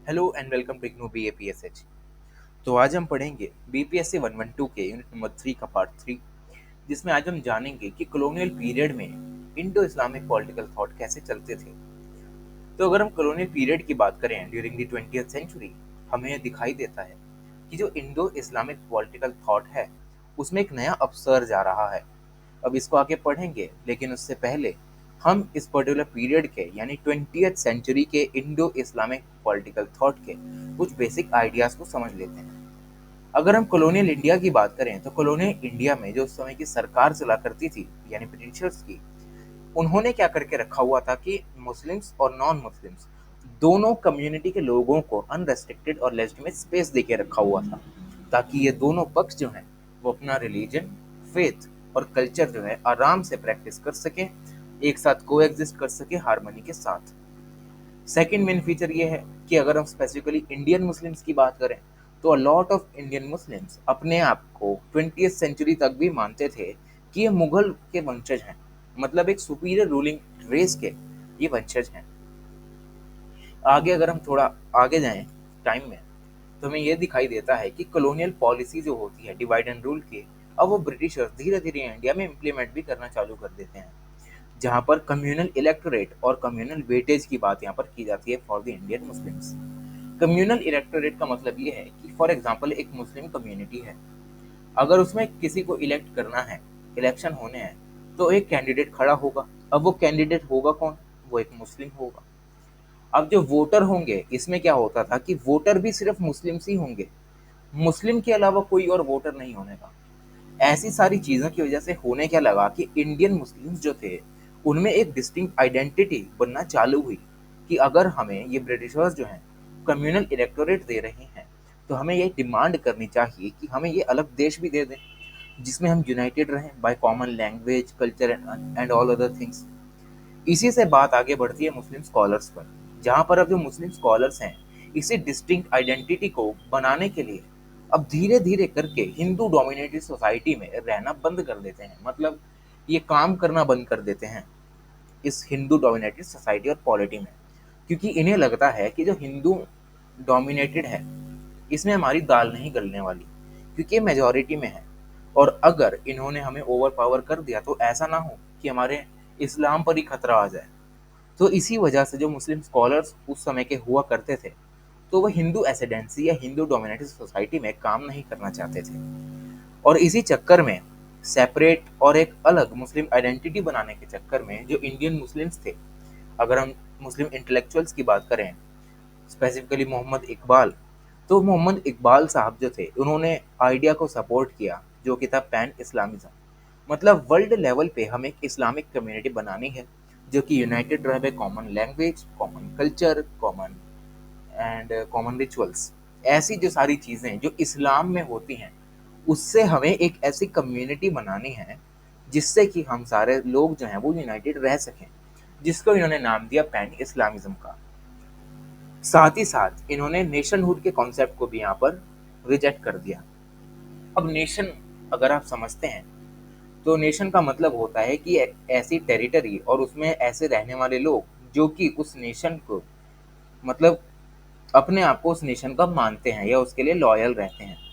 Hello and welcome to IGNOU BAPSH। तो आज हम पढ़ेंगे BPSC 112 के यूनिट नंबर 3 का पार्ट 3, जिसमें आज हम जानेंगे कि कॉलोनियल पीरियड में इंडो इस्लामिक पॉलिटिकल थॉट कैसे चलते थे। तो अगर हम कॉलोनियल पीरियड की बात करें ड्यूरिंग द 20th सेंचुरी, हमें यह दिखाई देता है कि जो इंडो इस्लामिक पॉलिटिकल थॉट है उसमें एक नया अवसर जा रहा है। अब इसको आगे पढ़ेंगे, लेकिन उससे पहले हम इस पर्टिकुलर पीरियड के यानी 20th सेंचुरी के इंडो इस्लामिक पॉलिटिकल थॉट के कुछ बेसिक आइडियाज को समझ लेते हैं। अगर हम कॉलोनियल इंडिया की बात करें तो कॉलोनियल इंडिया में जो उस समय की सरकार चला करती थी यानी ब्रिटिशर्स की, उन्होंने क्या करके रखा हुआ था कि मुस्लिम्स और नॉन मुस्लिम्स दोनों कम्युनिटी के लोगों को अनरेस्ट्रिक्टेड और लेजिटिमेट स्पेस देके रखा हुआ था, ताकि ये दोनों पक्ष जो हैं वो अपना रिलीजन, फेथ और कल्चर जो है आराम से प्रैक्टिस कर सके, एक साथ को एग्जिस्ट कर सके हारमोनी के साथ। सेकंड मेन फीचर ये है कि अगर हम स्पेसिफिकली इंडियन मुस्लिम्स की बात करें तो a lot of Indian Muslims अपने आप को 20th सेंचुरी तक भी मानते थे कि ये मुगल के वंशज हैं, मतलब एक सुपीरियर रूलिंग रेस के ये वंशज हैं। आगे अगर हम थोड़ा आगे जाएं टाइम में, तो हमें यह दिखाई देता है कि कॉलोनियल पॉलिसी जो होती है डिवाइड एंड रूल की, अब वो ब्रिटिशर्स धीरे धीरे इंडिया में इम्प्लीमेंट भी करना चालू कर देते हैं, जहाँ पर कम्युनल इलेक्टोरेट और कम्युनल वेटेज की बात यहाँ पर की जाती है for the Indian Muslims. Communal electorate का मतलब ये है कि फॉर एग्जांपल एक मुस्लिम कम्युनिटी है, अगर उसमें किसी को इलेक्ट करना है, इलेक्शन होने हैं, तो एक कैंडिडेट खड़ा होगा। अब वो कैंडिडेट होगा कौन? वो एक मुस्लिम होगा। अब जो वोटर होंगे, इसमें क्या होता था कि वोटर भी सिर्फ मुस्लिम्स ही होंगे, मुस्लिम के अलावा कोई और वोटर नहीं होने का। ऐसी सारी चीज़ों की वजह से होने क्या लगा कि इंडियन मुस्लिम्स जो थे उनमें एक डिस्टिंक्ट आइडेंटिटी बनना चालू हुई कि अगर हमें ये ब्रिटिशर्स जो हैं कम्युनल इलेक्टोरेट दे रहे हैं, तो हमें ये डिमांड करनी चाहिए कि हमें ये अलग देश भी दे दें जिसमें हम यूनाइटेड रहें by common language, culture and all other things. इसी से बात आगे बढ़ती है मुस्लिम स्कॉलर्स पर, जहाँ पर अब जो मुस्लिम स्कॉलर्स हैं इसी डिस्टिंक्ट आइडेंटिटी को बनाने के लिए अब धीरे धीरे करके हिंदू डोमिनेटेड सोसाइटी में रहना बंद कर देते हैं, मतलब ये काम करना बंद कर देते हैं इस हिंदू डोमिनेटेड सोसाइटी और पॉलिटी में, क्योंकि इन्हें लगता है कि जो हिंदू डोमिनेटेड है इसमें हमारी दाल नहीं गलने वाली, क्योंकि ये मेजोरिटी में है। और अगर इन्होंने हमें ओवर पावर कर दिया तो ऐसा ना हो कि हमारे इस्लाम पर ही खतरा आ जाए। तो इसी वजह से जो मुस्लिम स्कॉलर्स उस समय के हुआ करते थे, तो वो हिंदू एसिडेंसी या हिंदू डोमिनेटेड सोसाइटी में काम नहीं करना चाहते थे, और इसी चक्कर में सेपरेट और एक अलग मुस्लिम आइडेंटिटी बनाने के चक्कर में जो इंडियन मुस्लिम्स थे, अगर हम मुस्लिम इंटेलेक्चुअल्स की बात करें, स्पेसिफिकली मोहम्मद इकबाल, तो मोहम्मद इकबाल साहब जो थे उन्होंने आइडिया को सपोर्ट किया जो कि था पैन इस्लामिज्म, मतलब वर्ल्ड लेवल पे हमें एक इस्लामिक कम्युनिटी बनानी है जो कि यूनाइटेड रहे common language, common culture, common and common rituals. ऐसी जो सारी चीज़ें जो इस्लाम में होती हैं, उससे हमें एक ऐसी कम्युनिटी बनानी है जिससे कि हम सारे लोग जो हैं वो यूनाइटेड रह सकें, जिसको इन्होंने नाम दिया पैन इस्लामिज्म का। साथ ही साथ इन्होंने नेशनहुड के कॉन्सेप्ट को भी यहाँ पर रिजेक्ट कर दिया। अब नेशन अगर आप समझते हैं तो नेशन का मतलब होता है कि एक ऐसी टेरिटरी और उसमें ऐसे रहने वाले लोग जो कि उस नेशन को, मतलब अपने आप को उस नेशन का मानते हैं या उसके लिए लॉयल रहते हैं।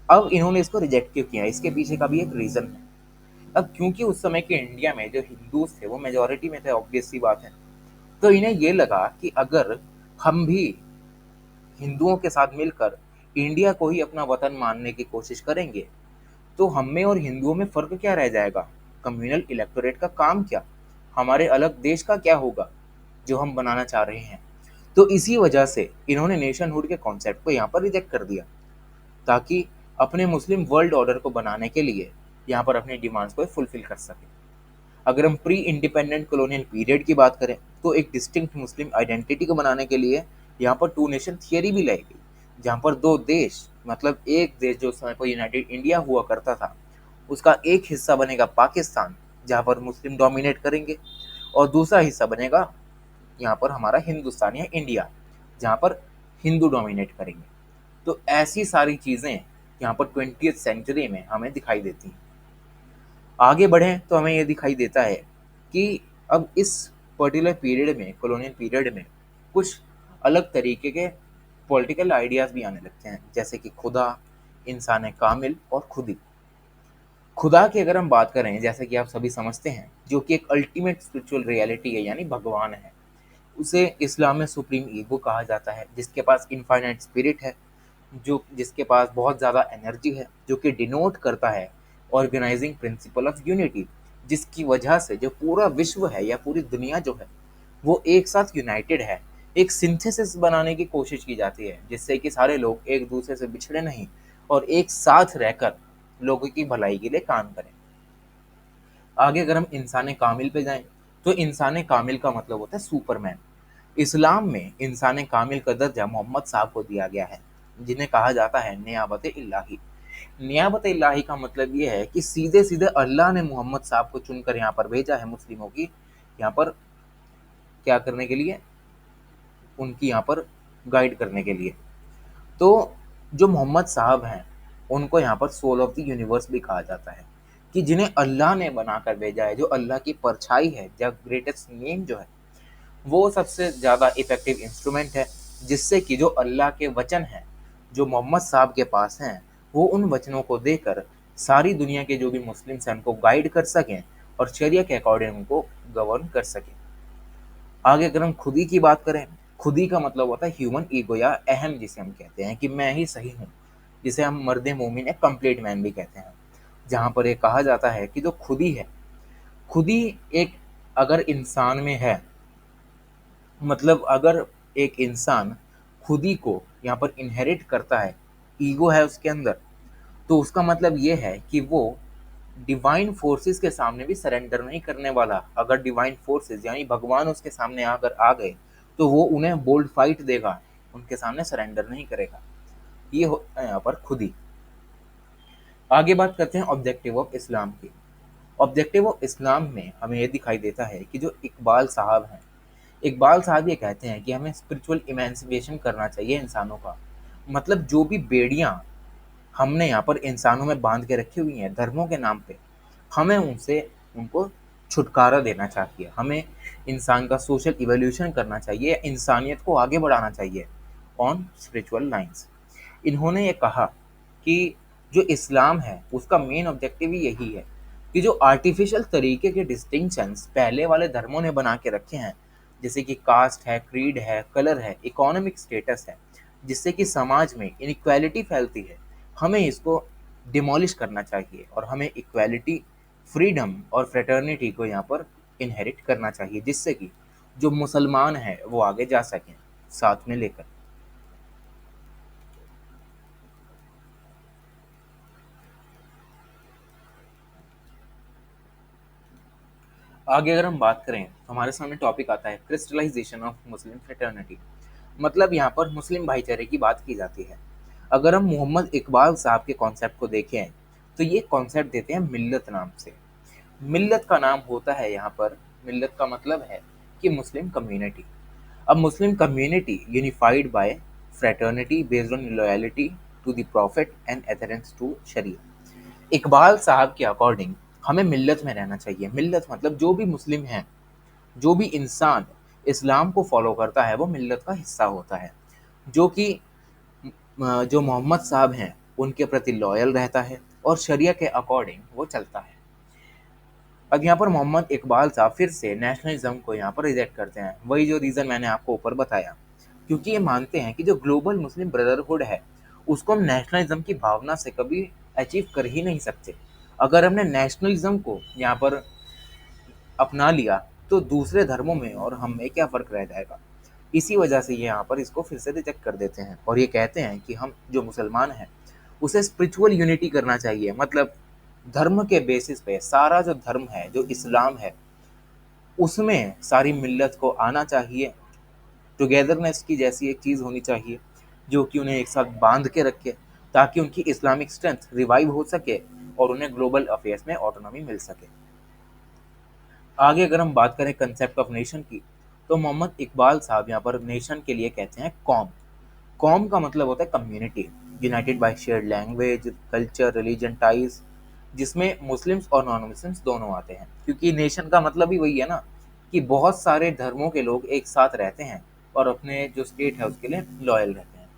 अब इन्होंने इसको रिजेक्ट क्यों किया, इसके पीछे का भी एक रीजन है। अब क्योंकि उस समय के इंडिया में जो हिंदूज थे वो मेजोरिटी में थे, ऑब्वियस सी बात है, तो इन्हें ये लगा कि अगर हम भी हिंदुओं के साथ मिलकर इंडिया को ही अपना वतन मानने की कोशिश करेंगे, तो हम में और हिंदुओं में फ़र्क क्या रह जाएगा? कम्युनल इलेक्टोरेट का काम क्या? हमारे अलग देश का क्या होगा जो हम बनाना चाह रहे हैं? तो इसी वजह से इन्होंने नेशनहुड के कॉन्सेप्ट को यहाँ पर रिजेक्ट कर दिया, ताकि अपने मुस्लिम वर्ल्ड ऑर्डर को बनाने के लिए यहाँ पर अपनी डिमांड्स को फुलफिल कर सके। अगर हम प्री इंडिपेंडेंट कॉलोनियल पीरियड की बात करें तो एक डिस्टिंक्ट मुस्लिम आइडेंटिटी को बनाने के लिए यहाँ पर टू नेशन थियरी भी लाई गई, जहाँ पर दो देश, मतलब एक देश जो उस समय पर यूनाइटेड इंडिया हुआ करता था, उसका एक हिस्सा बनेगा पाकिस्तान जहाँ पर मुस्लिम डोमिनेट करेंगे, और दूसरा हिस्सा बनेगा यहाँ पर हमारा हिंदुस्तान या इंडिया जहाँ पर हिंदू डोमिनेट करेंगे। तो ऐसी सारी चीज़ें यहाँ पर 20th सेंचुरी में हमें दिखाई देती हैं। आगे बढ़ें तो हमें ये दिखाई देता है कि अब इस पर्टिकुलर पीरियड में, कॉलोनियल पीरियड में, कुछ अलग तरीके के पॉलिटिकल आइडियाज भी आने लगते हैं, जैसे कि खुदा, इंसान कामिल और खुदी। खुदा की अगर हम बात करें, जैसे कि आप सभी समझते हैं, जो कि एक अल्टीमेट स्पिरिचुअल रियलिटी है, यानी भगवान है। उसे इस्लाम में सुप्रीम ईगो कहा जाता है, जिसके पास इनफाइनाइट स्पिरिट है, जो जिसके पास बहुत ज़्यादा एनर्जी है, जो कि डिनोट करता है ऑर्गेनाइजिंग प्रिंसिपल ऑफ यूनिटी, जिसकी वजह से जो पूरा विश्व है या पूरी दुनिया जो है वो एक साथ यूनाइटेड है। एक सिंथेसिस बनाने की कोशिश की जाती है, जिससे कि सारे लोग एक दूसरे से बिछड़े नहीं और एक साथ रहकर लोगों की भलाई के लिए काम करें। आगे अगर हम इंसान कामिल पे जाएं, तो इंसान कामिल का मतलब होता है सुपरमैन। इस्लाम में इंसान कामिल का दर्जा मोहम्मद साहब को दिया गया है, जिन्हें कहा जाता है नियाबत इलाही। नियाबत इलाही का मतलब ये है कि सीधे सीधे अल्लाह ने मोहम्मद साहब को चुनकर यहाँ पर भेजा है मुस्लिमों की यहाँ पर क्या करने के लिए, उनकी यहाँ पर गाइड करने के लिए। तो जो मोहम्मद साहब हैं, उनको यहाँ पर सोल ऑफ द यूनिवर्स भी कहा जाता है, कि जिन्हें अल्लाह ने बनाकर भेजा है, जो अल्लाह की परछाई है, या ग्रेटेस्ट नेम जो है, वो सबसे ज़्यादा इफेक्टिव इंस्ट्रूमेंट है, जिससे कि जो अल्लाह के वचन हैं जो मोहम्मद साहब के पास हैं, वो उन वचनों को देकर सारी दुनिया के जो भी मुस्लिम्स हैं उनको गाइड कर सकें और शरिया के अकॉर्डिंग उनको गवर्न कर सकें। आगे अगर हम खुदी की बात करें, खुदी का मतलब होता है ह्यूमन ईगो, या अहम, जिसे हम कहते हैं कि मैं ही सही हूँ, जिसे हम मर्द मोमिन या कंप्लीट मैन भी कहते हैं। जहाँ पर ये कहा जाता है कि जो खुदी है, खुदी एक अगर इंसान में है, मतलब अगर एक इंसान खुदी को यहाँ पर इनहेरिट करता है, ईगो है उसके अंदर, तो उसका मतलब ये है कि वो डिवाइन फोर्सेस के सामने भी सरेंडर नहीं करने वाला। अगर डिवाइन फोर्सेस यानी भगवान उसके सामने आकर आ गए, तो वो उन्हें बोल्ड फाइट देगा, उनके सामने सरेंडर नहीं करेगा। ये होता है यहाँ पर खुदी। आगे बात करते हैं ऑब्जेक्टिव ऑफ इस्लाम की। ऑब्जेक्टिव ऑफ इस्लाम में हमें ये दिखाई देता है कि जो इकबाल साहब हैं, इकबाल साहब ये कहते हैं कि हमें स्पिरिचुअल इमेंसिपेशन करना चाहिए इंसानों का। मतलब जो भी बेड़ियाँ हमने यहाँ पर इंसानों में बांध के रखी हुई हैं धर्मों के नाम पे, हमें उनसे उनको छुटकारा देना चाहिए। हमें इंसान का सोशल इवोल्यूशन करना चाहिए, इंसानियत को आगे बढ़ाना चाहिए ऑन स्पिरिचुअल लाइंस। इन्होंने ये कहा कि जो इस्लाम है उसका मेन ऑब्जेक्टिव ही यही है कि जो आर्टिफिशियल तरीके के डिस्टिंक्शंस पहले वाले धर्मों ने बना के रखे हैं, जैसे कि कास्ट है, क्रीड है, कलर है, इकोनॉमिक स्टेटस है, जिससे कि समाज में इनइक्वालिटी फैलती है, हमें इसको डिमोलिश करना चाहिए और हमें इक्वालिटी, फ्रीडम और फ्रेटर्निटी को यहाँ पर इनहेरिट करना चाहिए, जिससे कि जो मुसलमान हैं वो आगे जा सकें साथ में लेकर। आगे अगर हम बात करें तो हमारे सामने टॉपिक आता है क्रिस्टलाइजेशन ऑफ मुस्लिम फ्रेटर्निटी। मतलब यहाँ पर मुस्लिम भाईचारे की बात की जाती है। अगर हम मोहम्मद इकबाल साहब के कॉन्सेप्ट को देखें, तो ये कॉन्सेप्ट देते हैं मिल्लत नाम से। मिल्लत का नाम होता है यहाँ पर, मिल्लत का मतलब है कि मुस्लिम कम्युनिटी। अब Muslim community unified by fraternity based on loyalty to the prophet and adherence to शरीयत। इकबाल साहब के अकॉर्डिंग हमें मिल्लत में रहना चाहिए। मिल्लत मतलब जो भी मुस्लिम हैं, जो भी इंसान इस्लाम को फॉलो करता है, वो मिल्लत का हिस्सा होता है, जो कि जो मोहम्मद साहब हैं उनके प्रति लॉयल रहता है और शरिया के अकॉर्डिंग वो चलता है। अब यहाँ पर मोहम्मद इकबाल साहब फिर से नेशनलिज्म को यहाँ पर रिजेक्ट करते हैं, वही जो रीज़न मैंने आपको ऊपर बताया, क्योंकि ये मानते हैं कि जो ग्लोबल मुस्लिम ब्रदरहुड है उसको हम नेशनलिज्म की भावना से कभी अचीव कर ही नहीं सकते। अगर हमने नेशनलिज्म को यहाँ पर अपना लिया, तो दूसरे धर्मों में और हम में क्या फ़र्क रह जाएगा। इसी वजह से ये यहाँ पर इसको फिर से रिजेक्ट कर देते हैं और ये कहते हैं कि हम जो मुसलमान हैं उसे स्पिरिचुअल यूनिटी करना चाहिए। मतलब धर्म के बेसिस पे सारा जो धर्म है, जो इस्लाम है, उसमें सारी मिल्लत को आना चाहिए। टुगेदरनेस की जैसी एक चीज़ होनी चाहिए जो कि उन्हें एक साथ बांध के रखे, ताकि उनकी इस्लामिक स्ट्रेंथ रिवाइव हो सके और उन्हें ग्लोबल अफेयर्स में ऑटोनॉमी मिल सके। आगे अगर हम बात करें कंसेप्ट ऑफ नेशन की, तो मोहम्मद इकबाल साहब यहाँ पर नेशन के लिए कहते हैं कौम। कौम का मतलब होता है community united by shared language, culture, religion ties, जिसमें मुस्लिम्स और नॉन मुस्लिम्स दोनों आते हैं, क्योंकि नेशन का मतलब ही वही है ना, कि बहुत सारे धर्मों के लोग एक साथ रहते हैं और अपने जो स्टेट है उसके लिए लॉयल रहते हैं।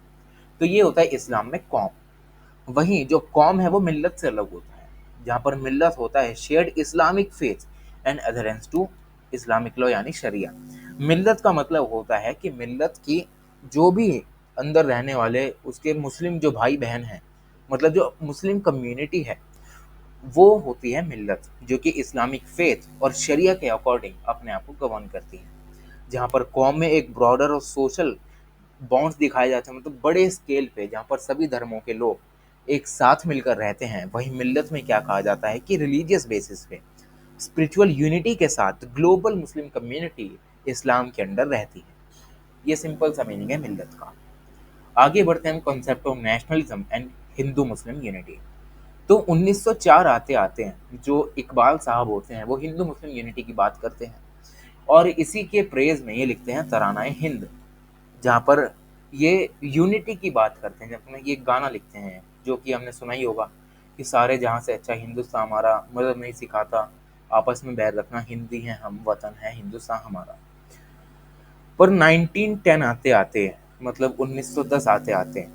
तो ये होता है इस्लाम में कौम। वहीं जो कौम है वो मिल्लत से अलग होता है, जहाँ पर मिल्लत होता है shared Islamic faith and adherence to Islamic law यानी शरिया। मिल्लत का मतलब होता है कि मिल्लत की जो भी अंदर रहने वाले उसके मुस्लिम जो भाई बहन हैं, मतलब जो मुस्लिम कम्युनिटी है, वो होती है मिल्लत, जो कि इस्लामिक फेथ और शरिया के अकॉर्डिंग अपने आप को गवर्न करती है। जहाँ पर कौम में एक ब्रॉडर और सोशल बॉन्ड्स दिखाए जाते हैं, मतलब बड़े स्केल पे, जहाँ पर सभी धर्मों के लोग एक साथ मिलकर रहते हैं। वहीं मिल्लत में क्या कहा जाता है कि रिलीजियस बेसिस पे स्पिरिचुअल यूनिटी के साथ ग्लोबल मुस्लिम कम्युनिटी इस्लाम के अंडर रहती है। ये सिंपल सा मीनिंग है मिल्लत का। आगे बढ़ते हैं हम concept of nationalism and Hindu Muslim unity. तो 1904 आते आते हैं जो इकबाल साहब होते हैं वो हिंदू मुस्लिम यूनिटी की बात करते हैं, और इसी के प्रेज में ये लिखते हैं तरानाए हिंद, जहाँ पर ये यूनिटी की बात करते हैं। जब में ये गाना लिखते हैं जो कि हमने सुना ही होगा कि सारे जहाँ से अच्छा हिंदुस्तान हमारा, मदद नहीं सिखाता आपस में बैर रखना, हिंदी है हम वतन है हिंदुस्तान हमारा। पर 1910 आते आते, मतलब 1910 आते आते,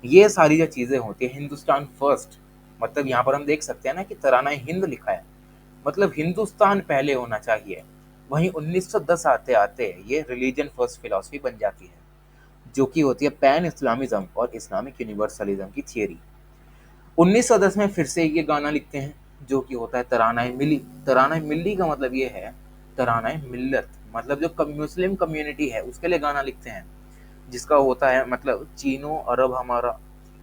ये सारी जो चीज़ें होती है हिंदुस्तान फर्स्ट, मतलब यहाँ पर हम देख सकते हैं ना कि तराना हिंद लिखा है, मतलब हिंदुस्तान पहले होना चाहिए। वहीं 1910 आते आते ये रिलीजन फर्स्ट फिलॉसफी बन जाती है, जो कि होती है पैन इस्लामिज्म और इस्लामिक यूनिवर्सलिज्म की थियरी। 1910 में फिर से ये गाना लिखते हैं जो कि होता है तराना मिली। तराना मिली का मतलब ये है तराना मिल्लत, मतलब जो मुस्लिम कम्युनिटी है उसके लिए गाना लिखते हैं, जिसका होता है मतलब चीनो अरब हमारा,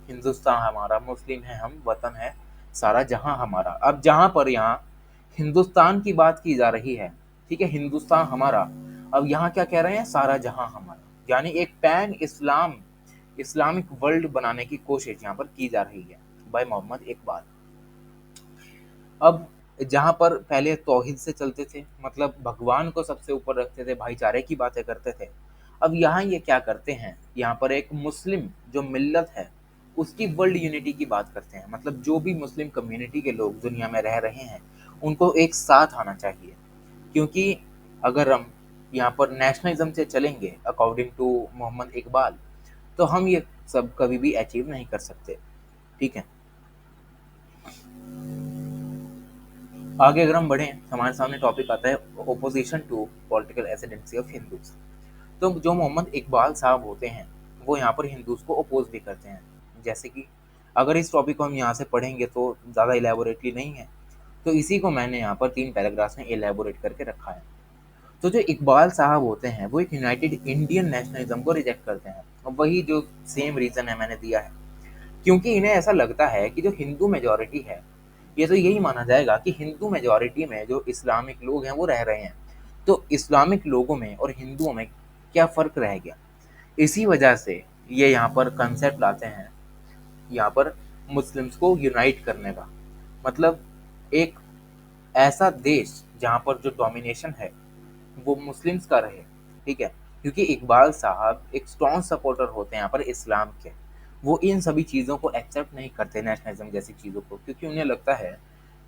हिंदुस्तान हमारा, मुस्लिम है हम, वतन है सारा जहां हमारा। अब जहां पर यहाँ हिंदुस्तान की बात की जा रही है, ठीक है, हिंदुस्तान हमारा, अब यहाँ क्या कह रहे हैं, सारा जहां हमारा, यानी एक पैन इस्लाम इस्लामिक वर्ल्ड बनाने की कोशिश यहाँ पर की जा रही है बाय मोहम्मद इकबाल। अब जहाँ पर पहले तौहीद से चलते थे, मतलब भगवान को सबसे ऊपर रखते थे, भाईचारे की बातें करते थे, अब यहाँ ये क्या करते हैं, यहाँ पर एक मुस्लिम जो मिल्लत है उसकी वर्ल्ड यूनिटी की बात करते हैं, मतलब जो भी मुस्लिम कम्युनिटी के लोग दुनिया में रह रहे हैं उनको एक साथ आना चाहिए। क्योंकि अगर हम यहाँ पर नेशनलिज्म से चलेंगे अकॉर्डिंग टू मोहम्मद इकबाल, तो हम ये सब कभी भी अचीव नहीं कर सकते। ठीक है, आगे अगर हम बढ़ें, हमारे सामने टॉपिक आता है opposition to political ascendancy of Hindus. तो जो मोहम्मद इकबाल साहब होते हैं वो यहाँ पर हिंदूज को अपोज भी करते हैं। जैसे कि अगर इस टॉपिक को हम यहाँ से पढ़ेंगे तो ज़्यादा इलेबोरेटली नहीं है, तो इसी को मैंने यहाँ पर 3 पैराग्राफ्स में इलेबोरेट करके रखा है। तो जो इकबाल साहब होते हैं वो एक यूनाइटेड इंडियन नेशनलिज्म को रिजेक्ट करते हैं, और वही जो सेम रीज़न है मैंने दिया है, क्योंकि इन्हें ऐसा लगता है कि जो हिंदू मेजॉरिटी है, ये तो यही माना जाएगा कि हिंदू मेजॉरिटी में जो इस्लामिक लोग हैं वो रह रहे हैं, तो इस्लामिक लोगों में और हिंदुओं में क्या फ़र्क रह गया। इसी वजह से ये यहाँ पर कंसेप्ट लाते हैं, यहाँ पर मुस्लिम्स को यूनाइट करने का, मतलब एक ऐसा देश जहाँ पर जो डोमिनेशन है वो मुस्लिम्स का रहे। ठीक है, क्योंकि इकबाल साहब एक स्ट्रॉन्ग सपोर्टर होते हैं यहाँ पर इस्लाम के, वो इन सभी चीज़ों को एक्सेप्ट नहीं करते नेशनलिज्म जैसी चीज़ों को, क्योंकि उन्हें लगता है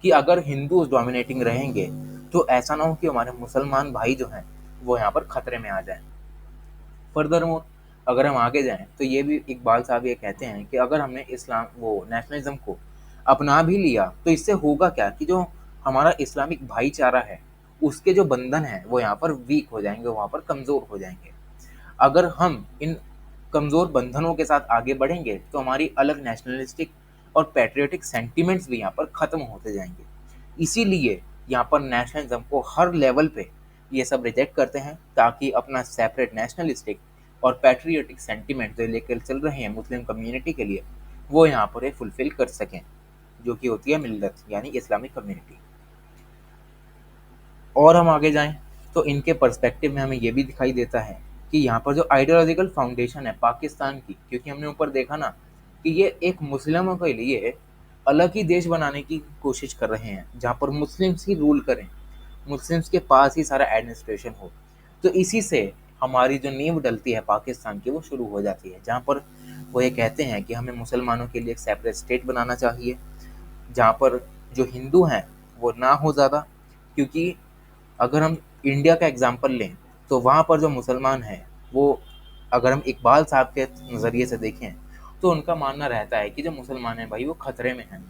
कि अगर हिंदू डोमिनेटिंग रहेंगे तो ऐसा ना हो कि हमारे मुसलमान भाई जो हैं वो यहाँ पर खतरे में आ जाएं। फर्दर मोर अगर हम आगे जाएं तो ये भी इकबाल साहब ये कहते हैं कि अगर हमने इस्लाम वो नेशनलिज्म को अपना भी लिया तो इससे होगा क्या कि जो हमारा इस्लामिक भाईचारा है उसके जो बंधन है वो यहाँ पर वीक हो जाएंगे, वहाँ पर कमज़ोर हो जाएंगे। अगर हम इन कमज़ोर बंधनों के साथ आगे बढ़ेंगे तो हमारी अलग नेशनलिस्टिक और पैट्रियोटिक सेंटिमेंट्स भी यहाँ पर ख़त्म होते जाएंगे। इसीलिए यहाँ पर नेशनलिज्म को हर लेवल पे ये सब रिजेक्ट करते हैं, ताकि अपना सेपरेट नेशनलिस्टिक और पैट्रियोटिक सेंटिमेंट जो लेकर चल रहे हैं मुस्लिम कम्युनिटी के लिए वो यहाँ पर ये फुलफिल कर सकें, जो कि होती है मिल्लत यानी इस्लामिक कम्युनिटी। और हम आगे जाएं तो इनके पर्सपेक्टिव में हमें ये भी दिखाई देता है कि यहाँ पर जो आइडियोलॉजिकल फाउंडेशन है पाकिस्तान की, क्योंकि हमने ऊपर देखा ना कि ये एक मुस्लिमों के लिए अलग ही देश बनाने की कोशिश कर रहे हैं जहाँ पर मुस्लिम्स ही रूल करें, मुस्लिम्स के पास ही सारा एडमिनिस्ट्रेशन हो। तो इसी से हमारी जो नींव डलती है पाकिस्तान की वो शुरू हो जाती है, जहाँ पर वो ये कहते हैं कि हमें मुसलमानों के लिए एक सेपरेट स्टेट बनाना चाहिए जहाँ पर जो हिंदू हैं वो ना हो ज़्यादा। क्योंकि अगर हम इंडिया का एग्जाम्पल लें तो वहाँ पर जो मुसलमान हैं वो अगर हम इकबाल साहब के नज़रिए से देखें तो उनका मानना रहता है कि जो मुसलमान हैं भाई वो खतरे में हैं,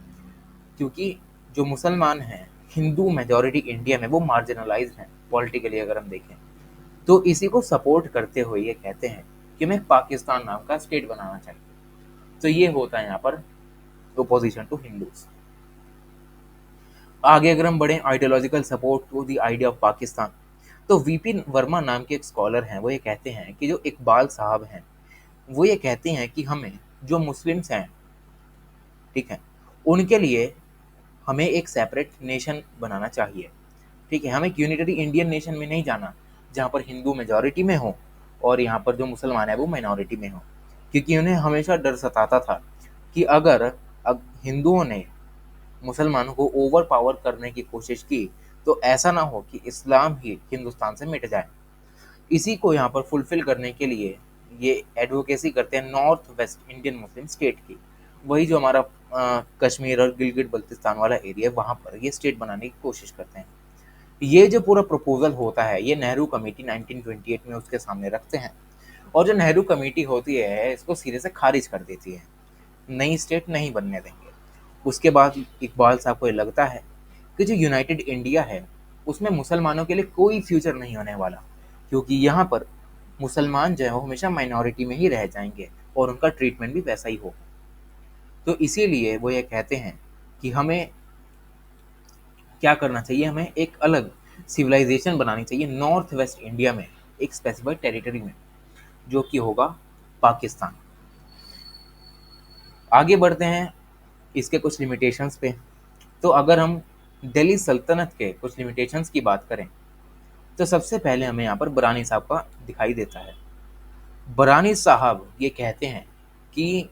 क्योंकि जो मुसलमान हैं, हिंदू मेजॉरिटी इंडिया में वो मार्जिनलाइज्ड हैं पॉलिटिकली अगर हम देखें। तो इसी को सपोर्ट करते हुए ये कहते हैं कि हमें पाकिस्तान नाम का स्टेट बनाना चाहिए। तो ये होता है यहाँ पर ओपोजिशन टू हिंदूज। आगे अगर हम बढ़े ideological support to the idea of Pakistan, तो वीपी वर्मा नाम के एक स्कॉलर हैं, वो ये कहते हैं कि जो इकबाल साहब हैं वो ये कहते हैं कि हमें जो मुस्लिम्स हैं, ठीक है, उनके लिए हमें एक सेपरेट नेशन बनाना चाहिए। ठीक है, हमें एक यूनिटरी इंडियन नेशन में नहीं जाना जहाँ पर हिंदू मेजॉरिटी में हो और यहाँ पर जो मुसलमान है वो माइनॉरिटी में हो, क्योंकि उन्हें हमेशा डर सताता था कि अगर हिंदुओं ने मुसलमानों को ओवर पावर करने की कोशिश की तो ऐसा ना हो कि इस्लाम ही हिंदुस्तान से मिट जाए। इसी को यहाँ पर फुलफिल करने के लिए ये एडवोकेसी करते हैं north West Indian Muslim state की। वही जो हमारा कश्मीर और गिलगित बल्तिस्तान वाला एरिया है वहाँ पर ये स्टेट बनाने की कोशिश करते हैं। ये जो पूरा प्रपोजल होता है ये नेहरू कमेटी 1928 में उसके सामने रखते हैं, और जो नेहरू कमेटी होती है इसको सिरे से खारिज कर देती है, नई स्टेट नहीं बनने देंगे। उसके बाद इकबाल साहब को ये लगता है कि जो यूनाइटेड इंडिया है उसमें मुसलमानों के लिए कोई फ्यूचर नहीं होने वाला, क्योंकि यहाँ पर मुसलमान जो है वो हमेशा माइनॉरिटी में ही रह जाएंगे और उनका ट्रीटमेंट भी वैसा ही होगा। तो इसीलिए वो ये कहते हैं कि हमें क्या करना चाहिए, हमें एक अलग सिविलाइजेशन बनानी चाहिए नॉर्थ वेस्ट इंडिया में, एक स्पेसिफाइड टेरिटरी में, जो कि होगा पाकिस्तान। आगे बढ़ते हैं इसके कुछ लिमिटेशंस पे। तो अगर हम दिल्ली सल्तनत के कुछ लिमिटेशंस की बात करें तो सबसे पहले हमें यहाँ पर बरानी साहब का दिखाई देता है। बरानी साहब ये कहते हैं कि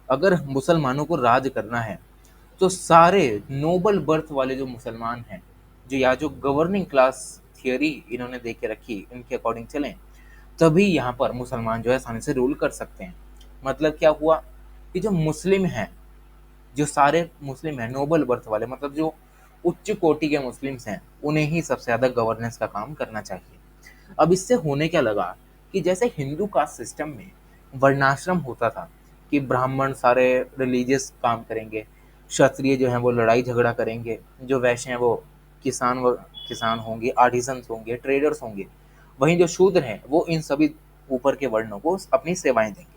अगर मुसलमानों को राज करना है तो सारे नोबल बर्थ वाले जो मुसलमान हैं, जो या जो गवर्निंग क्लास थियोरी इन्होंने दे के रखी इनके अकॉर्डिंग चलें, तभी यहाँ पर मुसलमान जो है आसानी से रूल कर सकते हैं। मतलब क्या हुआ कि जो मुस्लिम हैं, जो सारे मुस्लिम हैं नोबल बर्थ वाले, मतलब जो उच्च कोटि के मुस्लिम्स हैं, उन्हें ही सबसे ज़्यादा गवर्नेंस का काम करना चाहिए। अब इससे होने क्या लगा कि जैसे हिंदू कास्ट सिस्टम में वर्णाश्रम होता था कि ब्राह्मण सारे रिलीजियस काम करेंगे, क्षत्रिय जो हैं वो लड़ाई झगड़ा करेंगे, जो वैश्य हैं वो किसान होंगे, आर्टिसंस होंगे, ट्रेडर्स होंगे, वहीं जो शूद्र हैं वो इन सभी ऊपर के वर्णों को अपनी सेवाएं देंगे।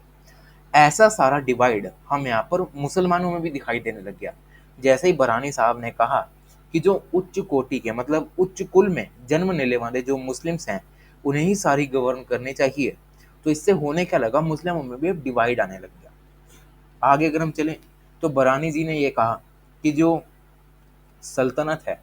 ऐसा सारा डिवाइड हम यहाँ पर मुसलमानों में भी दिखाई देने लग गया। जैसे ही बरानी साहब ने कहा कि जो उच्च कोटि के मतलब उच्च कुल में जन्म लेने वाले जो मुस्लिम्स हैं उन्हें ही सारी गवर्न करनी चाहिए, तो इससे होने क्या लगा, मुस्लिमों में भी अब डिवाइड आने लग गया। आगे अगर हम चलें तो बरानी जी ने ये कहा कि जो सल्तनत है,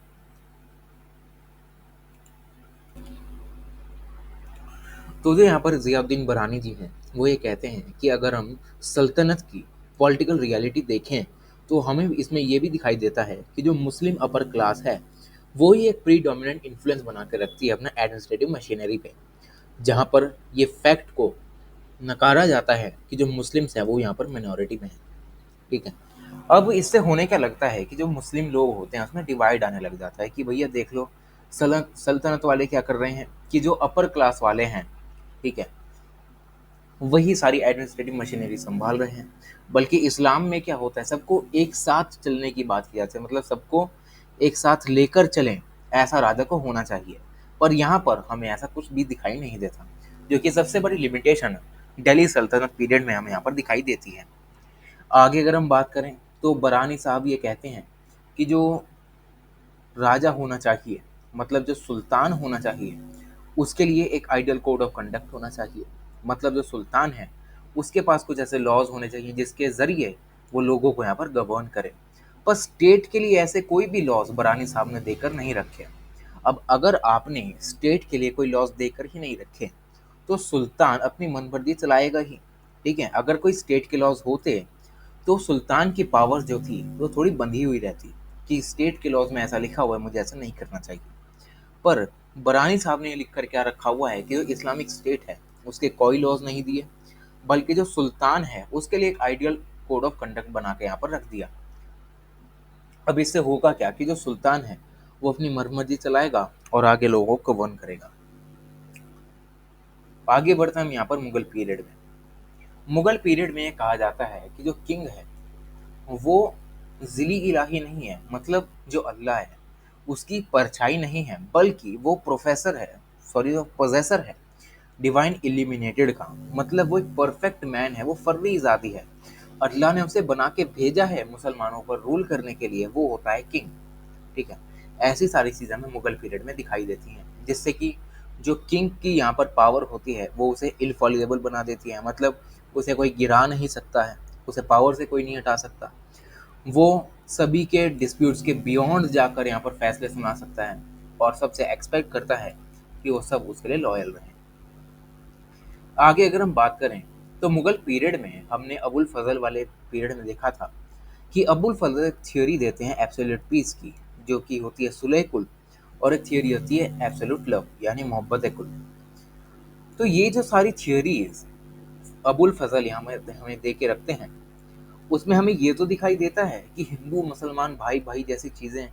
तो जो यहाँ पर ज़ियाउद्दीन बरानी जी हैं वो ये कहते हैं कि अगर हम सल्तनत की पॉलिटिकल रियलिटी देखें तो हमें इसमें ये भी दिखाई देता है कि जो मुस्लिम अपर क्लास है वो ही एक प्रीडोमिनेंट इन्फ्लुएंस बना के रखती है अपना एडमिनिस्ट्रेटिव मशीनरी पे, जहाँ पर ये फैक्ट को नकारा जाता है कि जो मुस्लिम्स हैं वो यहाँ पर मिनॉरिटी में है। ठीक है, अब इससे होने क्या लगता है कि जो मुस्लिम लोग होते हैं उसमें डिवाइड आने लग जाता है कि भैया देख लो सल्तनत वाले क्या कर रहे हैं कि जो अपर क्लास वाले हैं, ठीक है, वही सारी एडमिनिस्ट्रेटिव मशीनरी संभाल रहे हैं। बल्कि इस्लाम में क्या होता है, सबको एक साथ चलने की बात की जाती है, मतलब सबको एक साथ लेकर चलें, ऐसा राजा को होना चाहिए। पर यहाँ पर हमें ऐसा कुछ भी दिखाई नहीं देता, जो कि सबसे बड़ी लिमिटेशन दिल्ली सल्तनत पीरियड में हमें यहाँ पर दिखाई देती है। आगे अगर हम बात करें तो बरानी साहब ये कहते हैं कि जो राजा होना चाहिए, मतलब जो सुल्तान होना चाहिए, उसके लिए एक आइडियल कोड ऑफ कंडक्ट होना चाहिए। मतलब जो सुल्तान है उसके पास कुछ ऐसे लॉज होने चाहिए जिसके ज़रिए वो लोगों को यहाँ पर गवर्न करे। पर स्टेट के लिए ऐसे कोई भी लॉज बरानी साहब ने देकर नहीं रखे। अब अगर आपने स्टेट के लिए कोई लॉज देकर ही नहीं रखे तो सुल्तान अपनी मनमर्जी चलाएगा ही। ठीक है, अगर कोई स्टेट के लॉज होते तो सुल्तान की पावर्स जो थी वो थोड़ी बंधी हुई रहती कि स्टेट के लॉज में ऐसा लिखा हुआ है मुझे ऐसा नहीं करना चाहिए। पर बरानी साहब ने लिख कर क्या रखा हुआ है कि जो इस्लामिक स्टेट है उसके कोई लॉज नहीं दिए, बल्कि जो सुल्तान है उसके लिए एक आइडियल कोड ऑफ कंडक्ट बना के यहाँ पर रख दिया। अब इससे होगा क्या कि जो सुल्तान है वो अपनी मर्जी चलाएगा और आगे लोगों को गवर्न करेगा। आगे बढ़ते हैं हम यहाँ पर मुगल पीरियड में। मुगल पीरियड में कहा जाता है कि जो किंग है वो जिली इलाही नहीं है, मतलब जो अल्लाह है उसकी परछाई नहीं है, बल्कि वो प्रोफेसर है, सॉरी वो पोजेसर है डिवाइन इल्यूमिनेटेड का। मतलब वो एक परफेक्ट मैन है, वो फर्री जाती है, अल्लाह ने उसे बना के भेजा है मुसलमानों पर रूल करने के लिए, वो होता है किंग। ठीक है, ऐसी सारी चीज़ें हमें मुगल पीरियड में दिखाई देती हैं, जिससे कि जो किंग की यहाँ पर पावर होती है वो उसे इनफॉलिएबल बना देती है, मतलब उसे कोई गिरा नहीं सकता है, उसे पावर से कोई नहीं हटा सकता। वो सभी के डिस्प्यूट्स के बियॉन्ड जाकर यहाँ पर फैसले सुना सकता है और सबसे एक्सपेक्ट करता है कि वो सब उसके लिए लॉयल रहें। आगे अगर हम बात करें तो मुगल पीरियड में हमने अबुल फजल वाले पीरियड में देखा था कि अबुल फजल एक थ्योरी देते हैं एब्सोल्यूट पीस की, जो कि होती है सुलह कुल, और एक थ्योरी होती है एब्सोल्यूट लव यानी मोहब्बत कुल। तो ये जो सारी थियोरीज अबुल फजल यहाँ हमें दे के रखते हैं, उसमें हमें ये तो दिखाई देता है कि हिंदू मुसलमान भाई भाई जैसी चीज़ें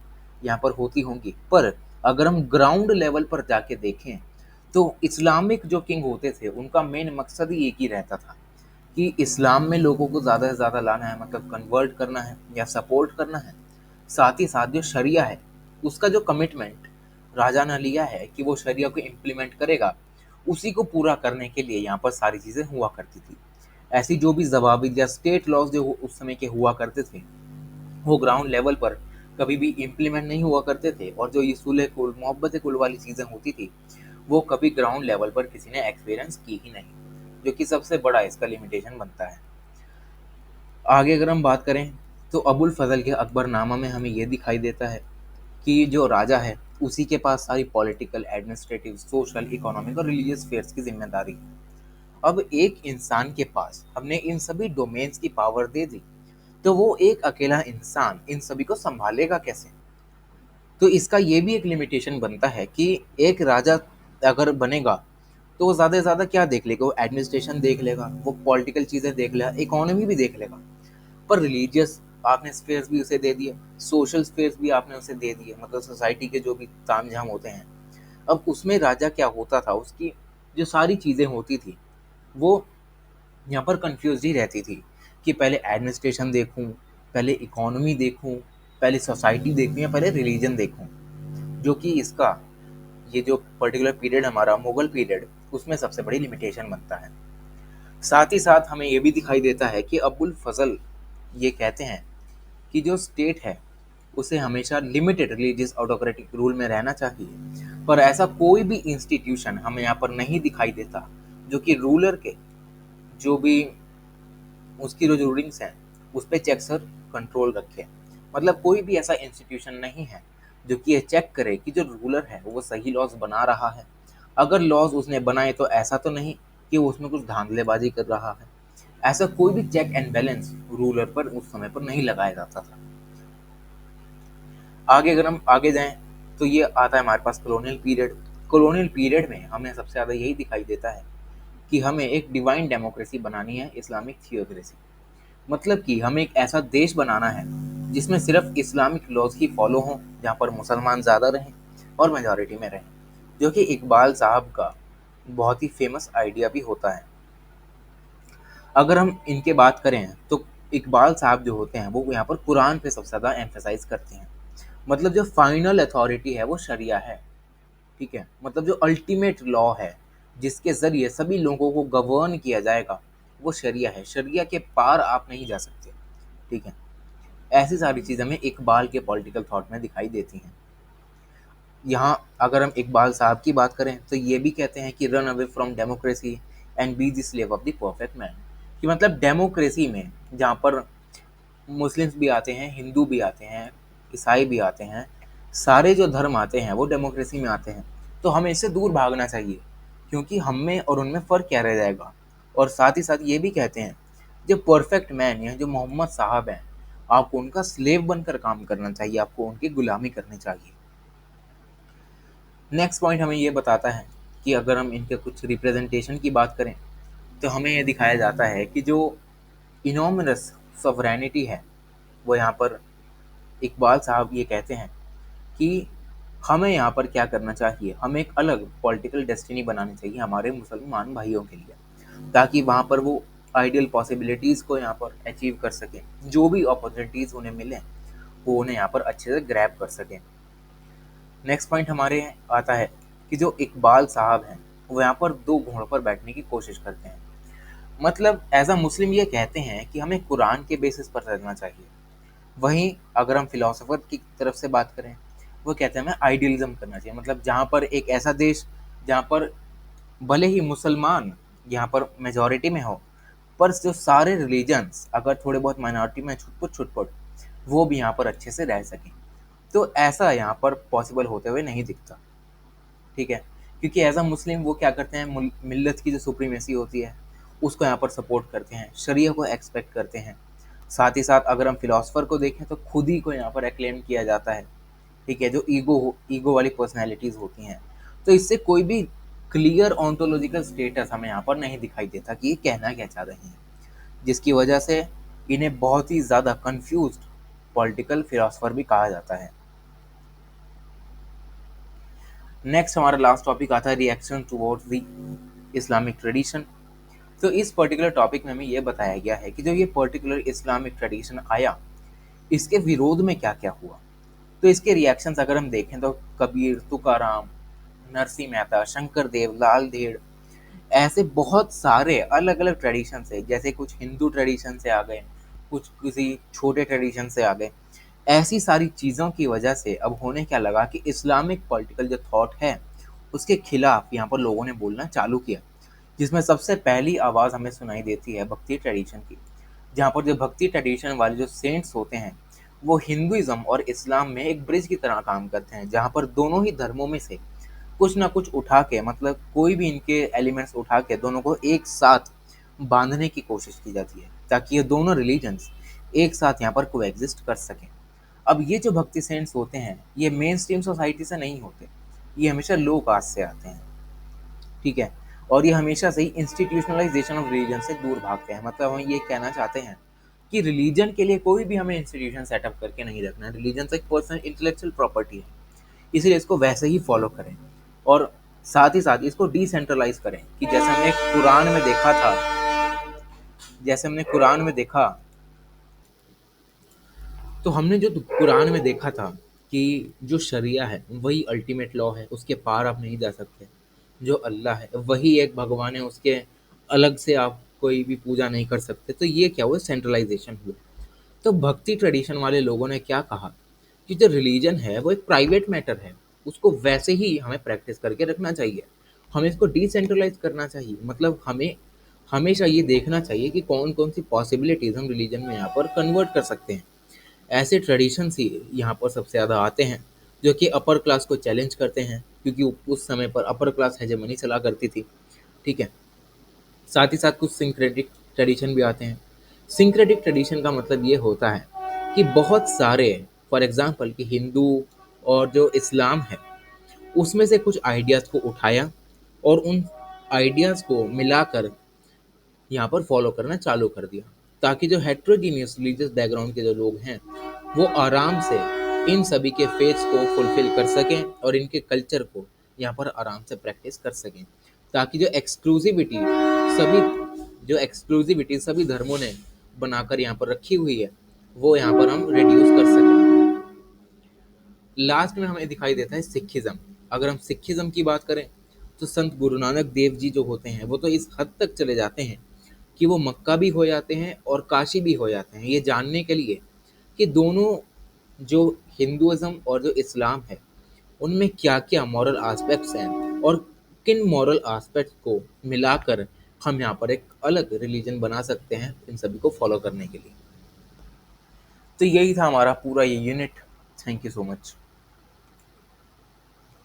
यहाँ पर होती होंगी, पर अगर हम ग्राउंड लेवल पर जाके देखें तो इस्लामिक जो किंग होते थे उनका मेन मकसद ही एक ही रहता था कि इस्लाम में लोगों को ज़्यादा से ज़्यादा लाना है, मतलब कन्वर्ट करना है या सपोर्ट करना है। साथ ही साथ जो शरिया है उसका जो कमिटमेंट राजा ने लिया है कि वो शरिया को इम्प्लीमेंट करेगा, उसी को पूरा करने के लिए यहाँ पर सारी चीज़ें हुआ करती थी। ऐसी जो भी ज़वाबित या स्टेट लॉज जो उस समय के हुआ करते थे वो ग्राउंड लेवल पर कभी भी इम्प्लीमेंट नहीं हुआ करते थे, और जो ये सुलह कुल मोहब्बत कुल वाली चीज़ें होती थी वो कभी ग्राउंड लेवल पर किसी ने एक्सपीरियंस की ही नहीं, जो कि सबसे बड़ा इसका लिमिटेशन बनता है। आगे अगर हम बात करें तो अबुल फजल के अकबरनामा में हमें ये दिखाई देता है कि जो राजा है उसी के पास सारी पॉलिटिकल, एडमिनिस्ट्रेटिव, सोशल, इकोनॉमिक और रिलीजियस फेयर्स की जिम्मेदारी है। अब एक इंसान के पास हमने इन सभी डोमेन्स की पावर दे दी, तो वो एक अकेला इंसान इन सभी को संभालेगा कैसे? तो इसका ये भी एक लिमिटेशन बनता है कि एक राजा अगर बनेगा तो वो ज़्यादा से ज़्यादा क्या देख लेगा, वो एडमिनिस्ट्रेशन देख लेगा, वो पॉलिटिकल चीज़ें देख लेगा, इकोनॉमी भी देख लेगा, पर रिलीजियस आपने स्पेयर्स भी उसे दे दिए, सोशल स्पेयर्स भी आपने उसे दे दिए, मतलब सोसाइटी के जो भी ताम झाम होते हैं। अब उसमें राजा क्या होता था, उसकी जो सारी चीज़ें होती थी वो यहाँ पर कंफ्यूज ही रहती थी कि पहले एडमिनिस्ट्रेशन देखूं, पहले इकोनॉमी देखूं, पहले सोसाइटी देखूं या पहले रिलीजन देखूं, जो कि इसका ये जो पर्टिकुलर पीरियड हमारा मुगल पीरियड उसमें सबसे बड़ी लिमिटेशन बनता है। साथ ही साथ हमें ये भी दिखाई देता है कि अबुल फजल ये कहते हैं कि जो स्टेट है उसे हमेशा लिमिटेड रिलीजियस ऑटोक्रेटिक रूल में रहना चाहिए, पर ऐसा कोई भी इंस्टीट्यूशन हमें यहाँ पर नहीं दिखाई देता जो कि रूलर के जो भी उसकी जो रूलिंग्स हैं उस पर चेक्स और कंट्रोल रखे। मतलब कोई भी ऐसा इंस्टीट्यूशन नहीं है जो कि ये चेक करे कि जो रूलर है वो सही लॉज बना रहा है, अगर लॉज उसने बनाए तो ऐसा तो नहीं कि वो उसमें कुछ धांधलेबाजी कर रहा है। ऐसा कोई भी चेक एंड बैलेंस रूलर पर उस समय पर नहीं लगाया जाता था। आगे अगर हम आगे जाएं तो ये आता है हमारे पास कॉलोनियल पीरियड। कॉलोनियल पीरियड में हमें सबसे ज़्यादा यही दिखाई देता है कि हमें एक डिवाइन डेमोक्रेसी बनानी है, इस्लामिक थियोक्रेसी। मतलब कि हमें एक ऐसा देश बनाना है जिसमें सिर्फ इस्लामिक लॉज ही फॉलो हों, जहाँ पर मुसलमान ज़्यादा रहें और मेजॉरिटी में रहें, जो कि इकबाल साहब का बहुत ही फेमस आइडिया भी होता है। अगर हम इनके बात करें तो इकबाल साहब जो होते हैं वो यहाँ पर कुरान पे सबसे ज़्यादा एम्फेसाइज करते हैं। मतलब जो फाइनल अथॉरिटी है वो शरिया है। ठीक है, मतलब जो अल्टीमेट लॉ है जिसके ज़रिए सभी लोगों को गवर्न किया जाएगा वो शरिया है। शरिया के पार आप नहीं जा सकते। ठीक है, ऐसी सारी चीज़ें हमें इकबाल के पॉलिटिकल थॉट में दिखाई देती हैं। यहाँ अगर हम इकबाल साहब की बात करें तो ये भी कहते हैं कि run away from democracy and be the slave of the perfect man. कि मतलब डेमोक्रेसी में जहाँ पर मुस्लिम्स भी आते हैं, हिंदू भी आते हैं, ईसाई भी आते हैं, सारे जो धर्म आते हैं वो डेमोक्रेसी में आते हैं, तो हमें इससे दूर भागना चाहिए क्योंकि हम में और उनमें फ़र्क क्या रह जाएगा। और साथ ही साथ ये भी कहते हैं जो परफेक्ट मैन या जो मोहम्मद साहब हैं आपको उनका स्लेव बनकर काम करना चाहिए, आपको उनकी गुलामी करनी चाहिए। नेक्स्ट पॉइंट हमें ये बताता है कि अगर हम इनके कुछ रिप्रेजेंटेशन की बात करें तो हमें ये दिखाया जाता है कि जो इनॉमिनस सॉवरेनिटी है वो यहाँ पर इकबाल साहब ये कहते हैं कि हमें यहाँ पर क्या करना चाहिए, हमें एक अलग पॉलिटिकल डेस्टिनी बनानी चाहिए हमारे मुसलमान भाइयों के लिए, ताकि वहाँ पर वो आइडियल पॉसिबिलिटीज़ को यहाँ पर अचीव कर सकें, जो भी अपॉर्चुनिटीज़ उन्हें मिलें वो उन्हें यहाँ पर अच्छे से ग्रैब कर सकें। नेक्स्ट पॉइंट हमारे आता है कि जो इकबाल साहब हैं वो यहाँ पर दो घोड़ों पर बैठने की कोशिश करते हैं। मतलब एज अ मुस्लिम ये कहते हैं कि हमें कुरान के बेसिस पर चलना चाहिए, वहीं अगर हम फिलोसोफर की तरफ से बात करें वो कहते हैं हमें आइडियलिज्म करना चाहिए। मतलब जहाँ पर एक ऐसा देश जहाँ पर भले ही मुसलमान यहाँ पर मेजॉरिटी में हो, पर जो सारे रिलीजन्स अगर थोड़े बहुत माइनॉरिटी में छुटपुट छुटपुट वो भी यहाँ पर अच्छे से रह सकें। तो ऐसा यहाँ पर पॉसिबल होते हुए नहीं दिखता, ठीक है, क्योंकि एज अ मुस्लिम वो क्या करते हैं, मिल्लत की जो सुप्रीमेसी होती है उसको यहाँ पर सपोर्ट करते हैं, शरिया को एक्सपेक्ट करते हैं। साथ ही साथ अगर हम फिलोसफर को देखें तो खुद ही को यहाँ पर एक्लेम किया जाता है, ठीक है, जो ईगो वाली पर्सनैलिटीज़ होती हैं। तो इससे कोई भी क्लियर ऑन्टोलॉजिकल स्टेटस हमें यहाँ पर नहीं दिखाई देता कि ये कहना क्या चाह रहे हैं, जिसकी वजह से इन्हें बहुत ही ज़्यादा कंफ्यूज्ड पॉलिटिकल फिलोसफर भी कहा जाता है। नेक्स्ट हमारा लास्ट टॉपिक आता है reaction towards the Islamic tradition. तो इस पर्टिकुलर टॉपिक में हमें ये बताया गया है कि जो ये पर्टिकुलर इस्लामिक ट्रेडिशन आया इसके विरोध में क्या क्या हुआ। तो इसके रिएक्शंस अगर हम देखें तो कबीर, तुकाराम, नरसिंह मेहता, शंकर देव, लाल धेड़, ऐसे बहुत सारे अलग अलग ट्रेडिशन से, जैसे कुछ हिंदू ट्रेडिशन से आ गए, कुछ किसी छोटे ट्रेडिशन से आ गए। ऐसी सारी चीज़ों की वजह से अब होने क्या लगा कि इस्लामिक पॉलिटिकल जो थॉट है उसके खिलाफ यहाँ पर लोगों ने बोलना चालू किया, जिसमें सबसे पहली आवाज़ हमें सुनाई देती है भक्ति ट्रेडिशन की, जहाँ पर जो भक्ति ट्रेडिशन वाले जो सेंट्स होते हैं वो हिंदुइज्म और इस्लाम में एक ब्रिज की तरह काम करते हैं, जहाँ पर दोनों ही धर्मों में से कुछ ना कुछ उठा के, मतलब कोई भी इनके एलिमेंट्स उठा के दोनों को एक साथ बांधने की कोशिश की जाती है, ताकि ये दोनों रिलीजन्स एक साथ यहाँ पर कोएग्जिस्ट कर सकें। अब ये जो भक्ति सेंट्स होते हैं ये मेन स्ट्रीम सोसाइटी से नहीं होते, ये हमेशा लो कास्ट से आते हैं, ठीक है, और ये हमेशा से ही इंस्टीट्यूशनलाइजेशन ऑफ रिलीजन से दूर भागते हैं। मतलब हम ये कहना चाहते हैं कि रिलीजन के लिए कोई भी हमें इंस्टीट्यूशन सेटअप करके नहीं रखना है, रिलीजन एक पर्सनल इंटेलेक्चुअल प्रॉपर्टी है, इसलिए इसको वैसे ही फॉलो करें और साथ ही साथ इसको डिसेंट्रलाइज करें कि जैसे हमने कुरान में देखा, तो हमने जो कुरान में देखा था कि जो शरिया है वही अल्टीमेट लॉ है, उसके पार आप नहीं जा सकते। जो अल्लाह है वही एक भगवान है, उसके अलग से आप कोई भी पूजा नहीं कर सकते। तो ये क्या हुआ, सेंट्रलाइजेशन हुआ। तो भक्ति ट्रेडिशन वाले लोगों ने क्या कहा कि जो रिलीजन है वो एक प्राइवेट मैटर है, उसको वैसे ही हमें प्रैक्टिस करके रखना चाहिए, हमें इसको डिसेंट्रलाइज करना चाहिए। मतलब हमें हमेशा ये देखना चाहिए कि कौन कौन सी पॉसिबिलिटीज़ हम रिलीजन में यहाँ पर कन्वर्ट कर सकते हैं। ऐसे ट्रेडिशंस ही यहाँ पर सबसे ज़्यादा आते हैं जो कि अपर क्लास को चैलेंज करते हैं, क्योंकि उस समय पर अपर क्लास हेजेमनी चला करती थी, ठीक है। साथ ही साथ कुछ सिंक्रेटिक ट्रेडिशन भी आते हैं। सिंक्रेटिक ट्रेडिशन का मतलब ये होता है कि बहुत सारे, फॉर एग्जांपल कि हिंदू और जो इस्लाम है उसमें से कुछ आइडियाज़ को उठाया और उन आइडियाज़ को मिलाकर यहाँ पर फॉलो करना चालू कर दिया, ताकि जो हेट्रोजीनियस रिलीजियस बैकग्राउंड के जो लोग हैं वो आराम से इन सभी के फेथ्स को फुलफिल कर सकें और इनके कल्चर को यहाँ पर आराम से प्रैक्टिस कर सकें, ताकि सभी सभी धर्मों ने बनाकर यहाँ पर रखी हुई है वो यहाँ पर हम रिड्यूस कर सकें। लास्ट में हमें दिखाई देता है सिखिज्म। अगर हम सिखिज्म की बात करें तो संत गुरु नानक देव जी जो होते हैं वो तो इस हद तक चले जाते हैं कि वो मक्का भी हो जाते हैं और काशी भी हो जाते हैं, ये जानने के लिए कि दोनों जो हिंदुइज्म और जो इस्लाम है उनमें क्या क्या मॉरल एस्पेक्ट्स हैं और किन मॉरल एस्पेक्ट्स को मिलाकर हम यहाँ पर एक अलग रिलीजन बना सकते हैं इन सभी को फॉलो करने के लिए। तो यही था हमारा पूरा ये unit. Thank you so much.